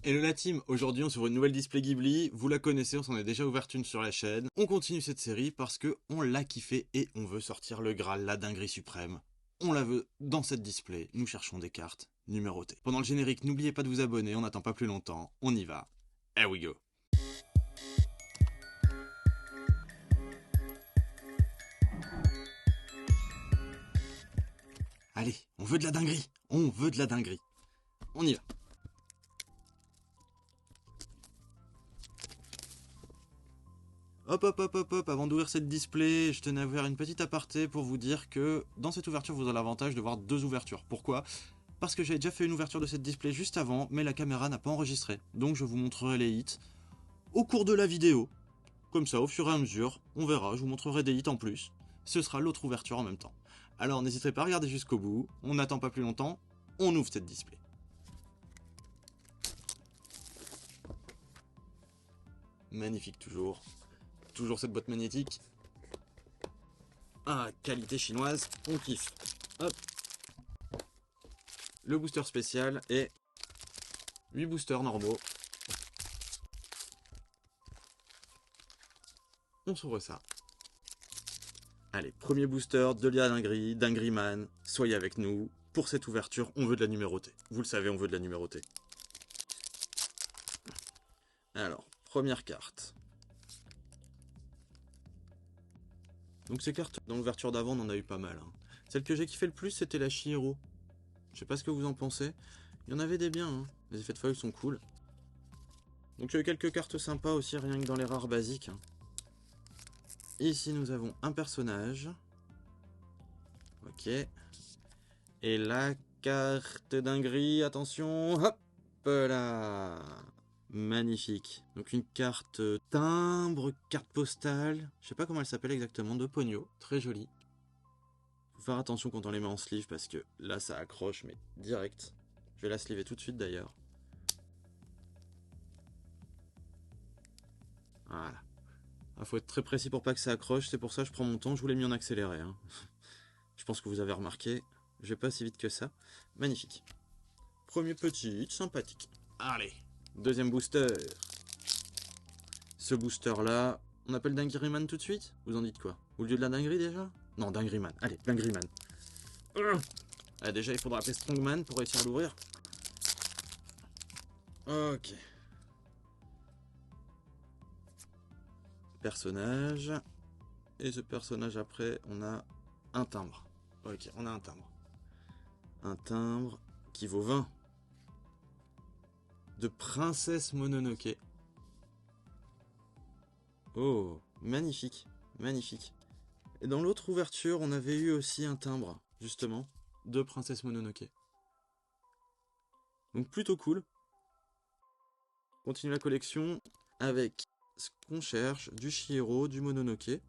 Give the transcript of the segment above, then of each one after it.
Hello la team, aujourd'hui on s'ouvre une nouvelle display Ghibli, vous la connaissez, on s'en est déjà ouvert une sur la chaîne. On continue cette série parce que on l'a kiffé et on veut sortir le Graal, la dinguerie suprême. On la veut dans cette display, nous cherchons des cartes numérotées. Pendant le générique, n'oubliez pas de vous abonner, on n'attend pas plus longtemps, on y va. Here we go. Allez, on veut de la dinguerie, on veut de la dinguerie. On y va. Hop hop hop hop hop, avant d'ouvrir cette display, je tenais à vous faire une petite aparté pour vous dire que dans cette ouverture vous avez l'avantage de voir deux ouvertures. Pourquoi ? Parce que j'avais déjà fait une ouverture de cette display juste avant, mais la caméra n'a pas enregistré. Donc je vous montrerai les hits au cours de la vidéo. Comme ça, au fur et à mesure, on verra, je vous montrerai des hits en plus. Ce sera l'autre ouverture en même temps. Alors n'hésitez pas à regarder jusqu'au bout, on n'attend pas plus longtemps, on ouvre cette display. Magnifique toujours. Toujours cette boîte magnétique. Ah, qualité chinoise, on kiffe. Hop. Le booster spécial et 8 boosters normaux. On s'ouvre ça. Allez, premier booster de la dinguerie, Dinguerie Man. Soyez avec nous. Pour cette ouverture, on veut de la numérotée. Vous le savez, on veut de la numérotée. Alors, première carte. Donc ces cartes, dans l'ouverture d'avant, on en a eu pas mal. Hein. Celle que j'ai kiffé le plus, c'était la Chihiro. Je sais pas ce que vous en pensez. Il y en avait des biens, hein. Les effets de feuilles sont cool. Donc il y a eu quelques cartes sympas aussi, rien que dans les rares basiques. Hein. Ici, nous avons un personnage. Ok. Et la carte dinguerie, attention. Hop là. Magnifique. Donc une carte timbre, carte postale. Je sais pas comment elle s'appelle exactement, de Pogno. Très jolie. Faut faire attention quand on les met en sleeve parce que là ça accroche mais direct. Je vais la sleever tout de suite d'ailleurs. Voilà. Il faut être très précis pour pas que ça accroche, c'est pour ça que je prends mon temps, je vous l'ai mis en accéléré. Hein. Je pense que vous avez remarqué, je vais pas si vite que ça. Magnifique. Premier petit, sympathique. Allez. Deuxième booster. Ce booster là, on appelle Dinguerie Man tout de suite? Vous en dites quoi? Au lieu de la dinguerie déjà? Non, Dinguerie Man. Allez, Dinguerie Man. Ah, déjà il faudra appeler Strongman pour réussir à l'ouvrir. Ok. Personnage. Et ce personnage après, on a un timbre. Ok, on a un timbre. Un timbre qui vaut 20. De Princesse Mononoke. Oh, magnifique, magnifique. Et dans l'autre ouverture, on avait eu aussi un timbre, justement, de Princesse Mononoke. Donc plutôt cool. Continue la collection avec ce qu'on cherche, du Chihiro, du Mononoke.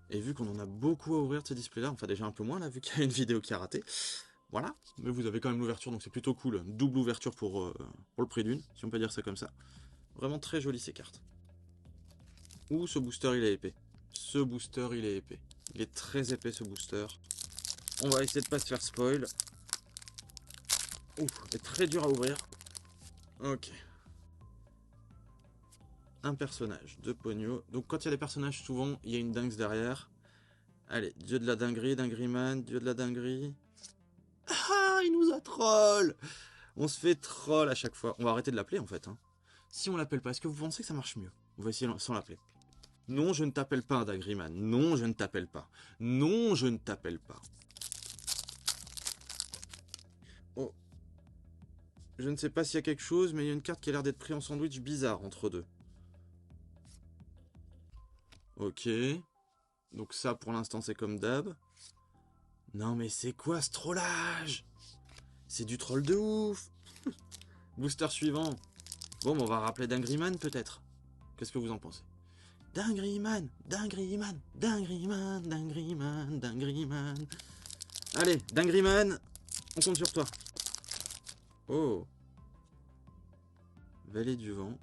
Et vu qu'on en a beaucoup à ouvrir de ces displays-là, enfin déjà un peu moins là, vu qu'il y a une vidéo qui a raté. Voilà, mais vous avez quand même l'ouverture, donc c'est plutôt cool. Double ouverture pour le prix d'une, si on peut dire ça comme ça. Vraiment très joli ces cartes. Ouh, ce booster il est épais. Ce booster il est épais. Il est très épais ce booster. On va essayer de pas se faire spoil. Ouh, il est très dur à ouvrir. Ok. Un personnage de Pogno. Donc quand il y a des personnages, souvent il y a une dingue derrière. Allez, dieu de la dinguerie, Dinguerie Man, dieu de la dinguerie. Ah, il nous a troll. On se fait troll à chaque fois. On va arrêter de l'appeler en fait. Hein. Si on l'appelle pas, est-ce que vous pensez que ça marche mieux? On va essayer sans l'appeler. Non, je ne t'appelle pas un Dinguerie Man. Non, je ne t'appelle pas. Non, je ne t'appelle pas. Oh. Je ne sais pas s'il y a quelque chose, mais il y a une carte qui a l'air d'être prise en sandwich bizarre entre deux. Ok. Donc ça, pour l'instant, c'est comme d'hab. Non, mais c'est quoi ce trollage? C'est du troll de ouf. Booster suivant. Bon, on va rappeler Dinguerie Man, peut-être. Qu'est-ce que vous en pensez? Dinguerie Man, Dinguerie Man, Dinguerie Man, Dinguerie Man, Dinguerie Man. Allez, Dinguerie Man, on compte sur toi. Oh. Vallée du vent.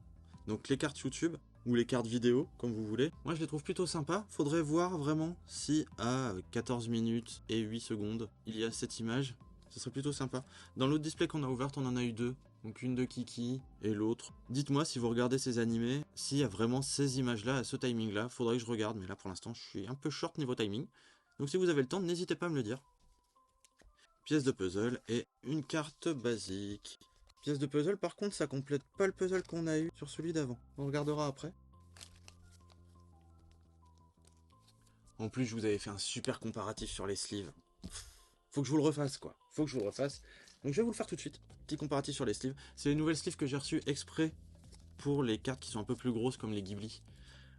Donc les cartes YouTube, ou les cartes vidéo, comme vous voulez. Moi je les trouve plutôt sympas. Faudrait voir vraiment si à 14 minutes et 8 secondes, il y a cette image. Ce serait plutôt sympa. Dans l'autre display qu'on a ouverte, on en a eu deux. Donc une de Kiki et l'autre. Dites-moi si vous regardez ces animés, s'il y a vraiment ces images-là à ce timing-là. Faudrait que je regarde, mais là pour l'instant je suis un peu short niveau timing. Donc si vous avez le temps, n'hésitez pas à me le dire. Pièce de puzzle et une carte basique. Pièce de puzzle, par contre, ça complète pas le puzzle qu'on a eu sur celui d'avant. On regardera après. En plus, je vous avais fait un super comparatif sur les sleeves. Faut que je vous le refasse, quoi. Faut que je vous le refasse. Donc je vais vous le faire tout de suite. Petit comparatif sur les sleeves. C'est les nouvelles sleeves que j'ai reçues exprès pour les cartes qui sont un peu plus grosses comme les Ghibli.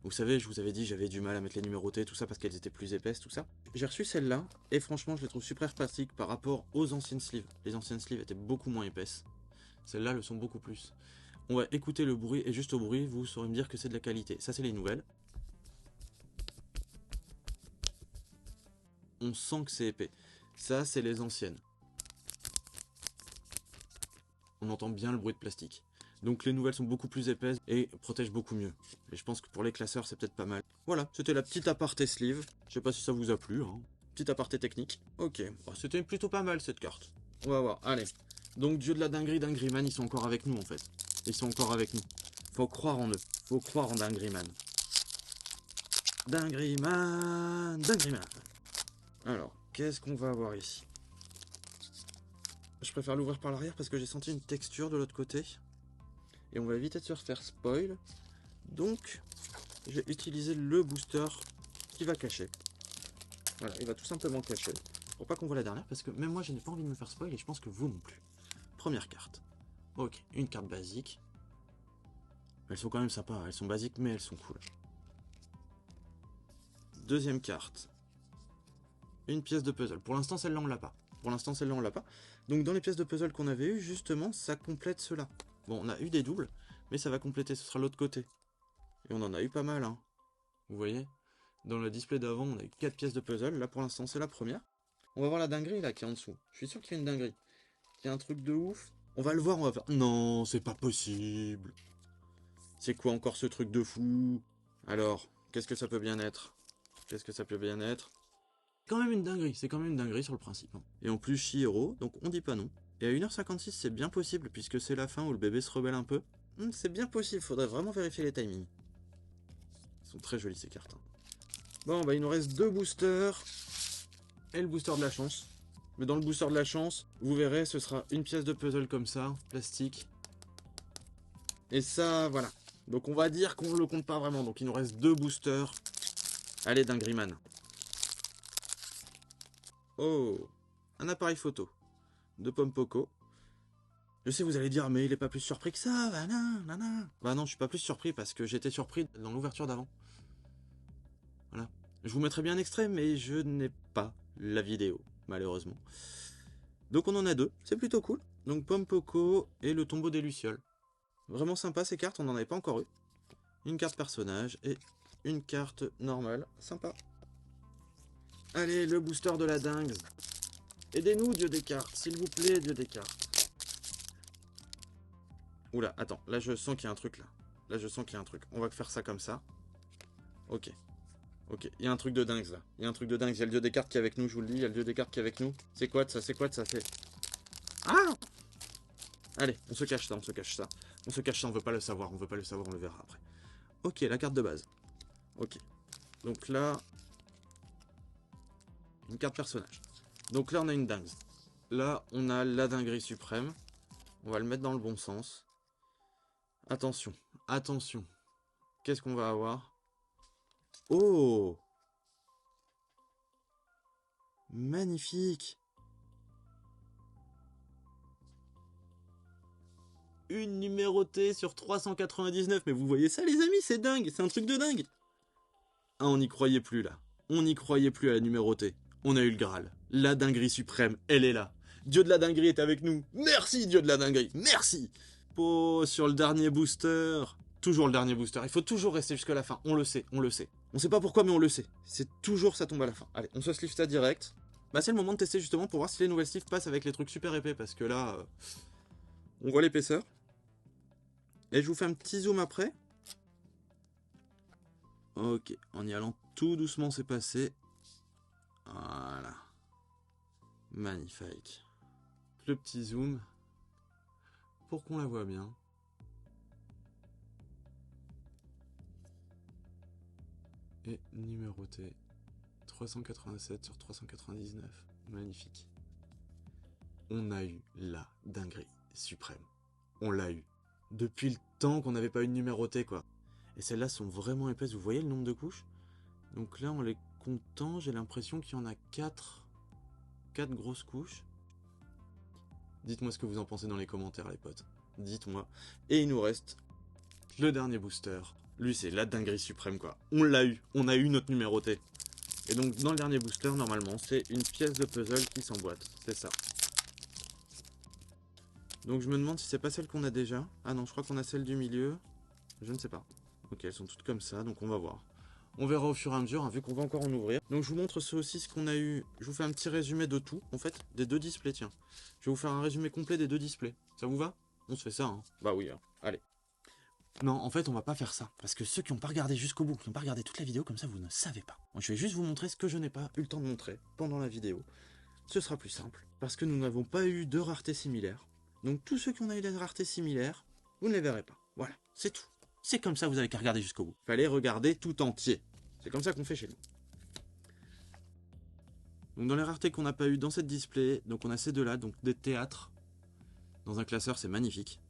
Vous savez, je vous avais dit, j'avais du mal à mettre les numérotés, tout ça, parce qu'elles étaient plus épaisses, tout ça. J'ai reçu celle-là, et franchement, je les trouve super pratiques par rapport aux anciennes sleeves. Les anciennes sleeves étaient beaucoup moins épaisses. Celles-là le sont beaucoup plus. On va écouter le bruit, et juste au bruit, vous saurez me dire que c'est de la qualité. Ça, c'est les nouvelles. On sent que c'est épais. Ça, c'est les anciennes. On entend bien le bruit de plastique. Donc les nouvelles sont beaucoup plus épaisses et protègent beaucoup mieux. Et je pense que pour les classeurs, c'est peut-être pas mal. Voilà, c'était la petite aparté sleeve. Je sais pas si ça vous a plu, hein. Petite aparté technique. Ok, bon, c'était plutôt pas mal cette carte. On va voir, allez. Donc dieu de la dinguerie, Dingryman, ils sont encore avec nous en fait. Ils sont encore avec nous. Faut croire en eux. Faut croire en Dingryman. Dingryman, Dingryman. Alors, qu'est-ce qu'on va avoir ici? Je préfère l'ouvrir par l'arrière parce que j'ai senti une texture de l'autre côté. Et on va éviter de se refaire spoil. Donc, j'ai utilisé le booster qui va cacher. Voilà, il va tout simplement cacher. Pour pas qu'on voit la dernière, parce que même moi, je n'ai pas envie de me faire spoil et je pense que vous non plus. Première carte. Ok, une carte basique. Elles sont quand même sympas, elles sont basiques, mais elles sont cool. Deuxième carte. Une pièce de puzzle. Pour l'instant, celle-là, on l'a pas. Pour l'instant, celle-là, on l'a pas. Donc, dans les pièces de puzzle qu'on avait eues, justement, ça complète cela. Bon, on a eu des doubles, mais ça va compléter, ce sera l'autre côté. Et on en a eu pas mal, hein. Vous voyez? Dans le display d'avant, on a eu 4 pièces de puzzle. Là, pour l'instant, c'est la première. On va voir la dinguerie, là, qui est en dessous. Je suis sûr qu'il y a une dinguerie. Qu'il y a un truc de ouf. On va le voir, on va faire... Non, c'est pas possible. C'est quoi encore ce truc de fou? Alors, qu'est-ce que ça peut bien être? Qu'est-ce que ça peut bien être? C'est quand même une dinguerie, c'est quand même une dinguerie sur le principe. Hein. Et en plus, Chihiro, donc on dit pas non. Et à 1h56, c'est bien possible, puisque c'est la fin où le bébé se rebelle un peu. C'est bien possible, faudrait vraiment vérifier les timings. Ils sont très jolis ces cartes. Hein. Bon, bah il nous reste 2 boosters. Et le booster de la chance. Mais dans le booster de la chance, vous verrez, ce sera une pièce de puzzle comme ça, plastique. Et ça, voilà. Donc on va dire qu'on ne le compte pas vraiment. Donc il nous reste 2 boosters. Allez, Dingryman. Oh, un appareil photo de Pompoko. Je sais, vous allez dire, mais il est pas plus surpris que ça, bah non. Bah non, je suis pas plus surpris parce que j'étais surpris dans l'ouverture d'avant. Voilà. Je vous mettrai bien un extrait, mais je n'ai pas la vidéo, malheureusement. Donc on en a 2, c'est plutôt cool. Donc Pompoko et le tombeau des Lucioles. Vraiment sympa ces cartes, on n'en avait pas encore eu. Une carte personnage et une carte normale, sympa. Allez, le booster de la dingue. Aidez-nous, dieu des cartes, s'il vous plaît, dieu des cartes. Oula, attends, là je sens qu'il y a un truc là. Là je sens qu'il y a un truc. On va faire ça comme ça. Ok. Ok, il y a un truc de dingue là. Il y a un truc de dingue. Il y a le dieu des cartes qui est avec nous, je vous le dis. Il y a le dieu des cartes qui est avec nous. C'est quoi de ça? C'est quoi de ça? C'est... Ah! Allez, on se cache ça, on se cache ça. On se cache ça, on veut pas le savoir. On veut pas le savoir, on le verra après. Ok, la carte de base. Ok. Donc là... Une carte personnage. Donc là on a une dingue. Là on a la dinguerie suprême. On va le mettre dans le bon sens. Attention, attention. Qu'est-ce qu'on va avoir? Oh! Magnifique! Une numérotée sur 399. Mais vous voyez ça les amis, c'est dingue, c'est un truc de dingue. Ah, on n'y croyait plus là. On n'y croyait plus à la numérotée. On a eu le Graal. La dinguerie suprême, elle est là. Dieu de la dinguerie est avec nous. Merci Dieu de la dinguerie, merci. Oh, sur le dernier booster. Toujours le dernier booster. Il faut toujours rester jusqu'à la fin. On le sait, on le sait. On sait pas pourquoi, mais on le sait. C'est toujours ça tombe à la fin. Allez, on se sleeve ça direct. Bah, c'est le moment de tester justement pour voir si les nouvelles sleeves passent avec les trucs super épais. Parce que là, on voit l'épaisseur. Et je vous fais un petit zoom après. Ok, en y allant tout doucement, c'est passé. Voilà. Magnifique. Le petit zoom. pour qu'on la voit bien. Et numéroté 387 sur 399. Magnifique. On a eu la dinguerie suprême. On l'a eu. Depuis le temps qu'on n'avait pas eu de numéroté, quoi. Et celles-là sont vraiment épaisses. Vous voyez le nombre de couches? Donc là, en les comptant, j'ai l'impression qu'il y en a 4. 4 grosses couches. Dites-moi ce que vous en pensez dans les commentaires, les potes. Dites-moi. Et il nous reste le dernier booster. Lui, c'est la dinguerie suprême, quoi. On l'a eu. On a eu notre numéroté. Et donc, dans le dernier booster, normalement, c'est une pièce de puzzle qui s'emboîte. C'est ça. Donc, je me demande si c'est pas celle qu'on a déjà. Ah non, je crois qu'on a celle du milieu. Je ne sais pas. Ok, elles sont toutes comme ça, donc on va voir. On verra au fur et à mesure, hein, vu qu'on va encore en ouvrir. Donc, je vous montre ce aussi, ce qu'on a eu. Je vous fais un petit résumé de tout, en fait, des 2 displays, tiens. Je vais vous faire un résumé complet des 2 displays. Ça vous va? On se fait ça, hein? Bah oui, hein. Allez. Non, en fait, on va pas faire ça. Parce que ceux qui n'ont pas regardé jusqu'au bout, qui n'ont pas regardé toute la vidéo, comme ça, vous ne savez pas. Moi, je vais juste vous montrer ce que je n'ai pas eu le temps de montrer pendant la vidéo. Ce sera plus simple. Parce que nous n'avons pas eu de rareté similaire. Donc, tous ceux qui ont eu des raretés similaires, vous ne les verrez pas. Voilà, c'est tout. C'est comme ça, vous avez qu'à regarder jusqu'au bout. Fallait regarder tout entier. C'est comme ça qu'on fait chez nous. Donc, dans les raretés qu'on n'a pas eu dans cette display, donc on a ces deux-là, donc des théâtres. Dans un classeur, c'est magnifique.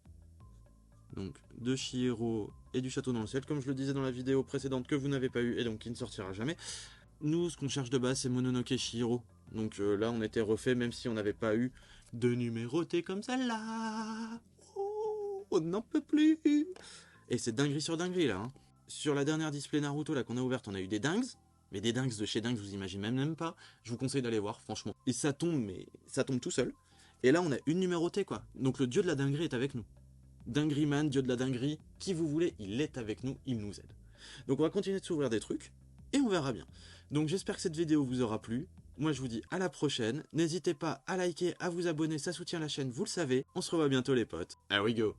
Donc, de Chihiro et du Château dans le ciel, comme je le disais dans la vidéo précédente que vous n'avez pas eu et donc qui ne sortira jamais. Nous, ce qu'on cherche de base, c'est Mononoke Chihiro. Donc là, on était refait, même si on n'avait pas eu de numéroté comme celle-là. Oh, on n'en peut plus. Et c'est dinguerie sur dinguerie, là. Hein. Sur la dernière display Naruto là qu'on a ouverte, on a eu des dingues. Mais des dingues de chez dingues, je vous imagine même pas. Je vous conseille d'aller voir, franchement. Et ça tombe, mais ça tombe tout seul. Et là, on a une numérotée, quoi. Donc le dieu de la dinguerie est avec nous. Dinguerie Man, dieu de la dinguerie, qui vous voulez, il est avec nous, il nous aide. Donc on va continuer de s'ouvrir des trucs, et on verra bien. Donc j'espère que cette vidéo vous aura plu. Moi je vous dis à la prochaine. N'hésitez pas à liker, à vous abonner, ça soutient la chaîne, vous le savez. On se revoit bientôt les potes. Here we go.